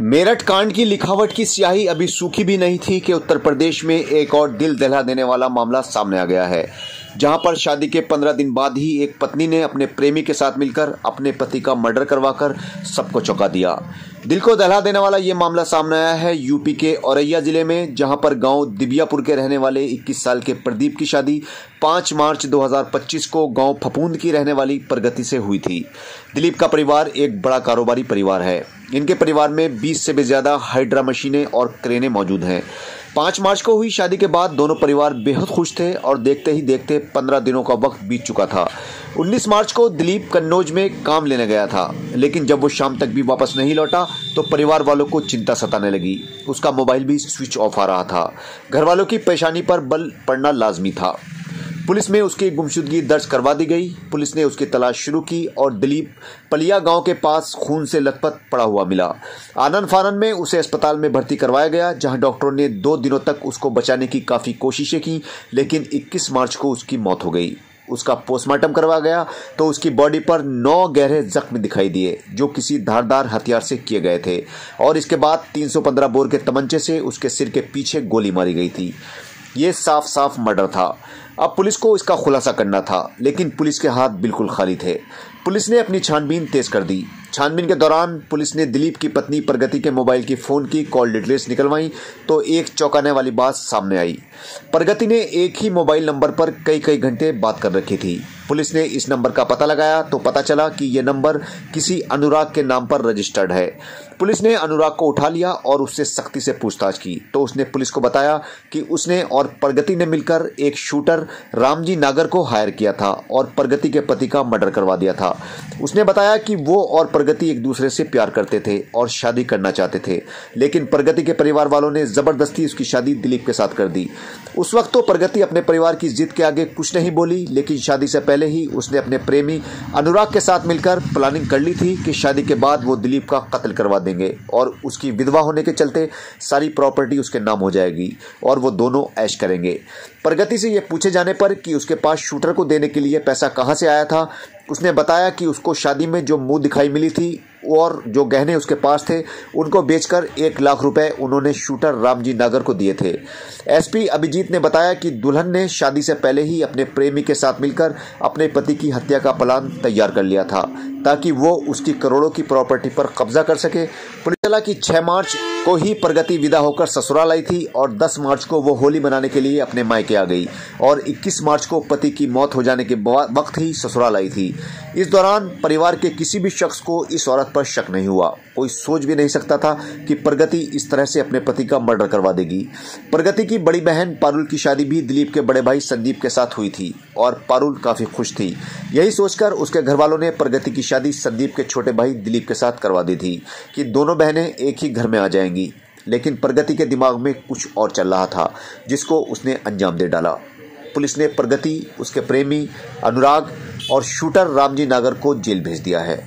मेरठ कांड की लिखावट की स्याही अभी सूखी भी नहीं थी कि उत्तर प्रदेश में एक और दिल दहला देने वाला मामला सामने आ गया है, जहां पर शादी के 15 दिन बाद ही एक पत्नी ने अपने प्रेमी के साथ मिलकर अपने पति का मर्डर करवाकर सबको चौंका दिया। दिल को दहला देने वाला ये मामला सामने आया है यूपी के औरैया जिले में, जहां पर गांव दिबियापुर के रहने वाले 21 साल के प्रदीप की शादी 5 मार्च 2025 को गांव फपूंद की रहने वाली प्रगति से हुई थी। दिलीप का परिवार एक बड़ा कारोबारी परिवार है। इनके परिवार में 20 से भी ज्यादा हाइड्रा मशीनें और क्रेनें मौजूद हैं। 5 मार्च को हुई शादी के बाद दोनों परिवार बेहद खुश थे और देखते ही देखते 15 दिनों का वक्त बीत चुका था। 19 मार्च को दिलीप कन्नौज में काम लेने गया था, लेकिन जब वो शाम तक भी वापस नहीं लौटा तो परिवार वालों को चिंता सताने लगी। उसका मोबाइल भी स्विच ऑफ आ रहा था। घर वालों की परेशानी पर बल पड़ना लाजमी था। पुलिस में उसकी गुमशुदगी दर्ज करवा दी गई। पुलिस ने उसकी तलाश शुरू की और दिलीप पलिया गांव के पास खून से लथपथ पड़ा हुआ मिला। आनन फानन में उसे अस्पताल में भर्ती करवाया गया, जहां डॉक्टरों ने 2 दिनों तक उसको बचाने की काफ़ी कोशिशें की, लेकिन 21 मार्च को उसकी मौत हो गई। उसका पोस्टमार्टम करवाया गया तो उसकी बॉडी पर 9 गहरे जख्म दिखाई दिए, जो किसी धारदार हथियार से किए गए थे, और इसके बाद 315 बोर के तमंचे से उसके सिर के पीछे गोली मारी गई थी। ये साफ साफ मर्डर था। अब पुलिस को इसका खुलासा करना था, लेकिन पुलिस के हाथ बिल्कुल खाली थे। पुलिस ने अपनी छानबीन तेज कर दी। छानबीन के दौरान पुलिस ने दिलीप की पत्नी प्रगति के मोबाइल की फ़ोन की कॉल डिटेल्स निकलवाई तो एक चौंकाने वाली बात सामने आई। प्रगति ने एक ही मोबाइल नंबर पर कई घंटे बात कर रखी थी। पुलिस ने इस नंबर का पता लगाया तो पता चला कि यह नंबर किसी अनुराग के नाम पर रजिस्टर्ड है। पुलिस ने अनुराग को उठा लिया और उससे सख्ती से पूछताछ की तो उसने पुलिस को बताया कि उसने और प्रगति ने मिलकर एक शूटर रामजी नागर को हायर किया था और प्रगति के पति का मर्डर करवा दिया था। उसने बताया कि वो और प्रगति एक दूसरे से प्यार करते थे और शादी करना चाहते थे, लेकिन प्रगति के परिवार वालों ने जबरदस्ती उसकी शादी दिलीप के साथ कर दी। उस वक्त तो प्रगति अपने परिवार की जिद के आगे कुछ नहीं बोली, लेकिन शादी से पहले ही उसने अपने प्रेमी अनुराग के साथ मिलकर प्लानिंग कर ली थी कि शादी के बाद वो दिलीप का कत्ल करवा देंगे और उसकी विधवा होने के चलते सारी प्रॉपर्टी उसके नाम हो जाएगी और वो दोनों ऐश करेंगे। प्रगति से यह पूछे जाने पर कि उसके पास शूटर को देने के लिए पैसा कहां से आया था, उसने बताया कि उसको शादी में जो मुंह दिखाई मिली थी और जो गहने उसके पास थे उनको बेचकर 1 लाख रुपए उन्होंने शूटर रामजी नागर को दिए थे। एसपी अभिजीत ने बताया कि दुल्हन ने शादी से पहले ही अपने प्रेमी के साथ मिलकर अपने पति की हत्या का प्लान तैयार कर लिया था ताकि वो उसकी करोड़ों की प्रॉपर्टी पर कब्जा कर सके। पुलिस चला कि 6 मार्च को ही प्रगति विदा होकर ससुराल आई थी और 10 मार्च को वो होली मनाने के लिए अपने मायके आ गई और 21 मार्च को पति की मौत हो जाने के वक्त ही ससुराल आई थी। इस दौरान परिवार के किसी भी शख्स को इस औरत पर शक नहीं हुआ। कोई सोच भी नहीं सकता था कि प्रगति इस तरह से अपने पति का मर्डर करवा देगी। प्रगति की बड़ी बहन पारुल की शादी भी दिलीप के बड़े भाई संदीप के साथ हुई थी और पारुल काफी खुश थी। यही सोचकर उसके घर वालों ने प्रगति की शादी संदीप के छोटे भाई दिलीप के साथ करवा दी थी कि दोनों बहनें एक ही घर में आ जाएंगी, लेकिन प्रगति के दिमाग में कुछ और चल रहा था जिसको उसने अंजाम दे डाला। पुलिस ने प्रगति, उसके प्रेमी अनुराग और शूटर रामजी नागर को जेल भेज दिया है।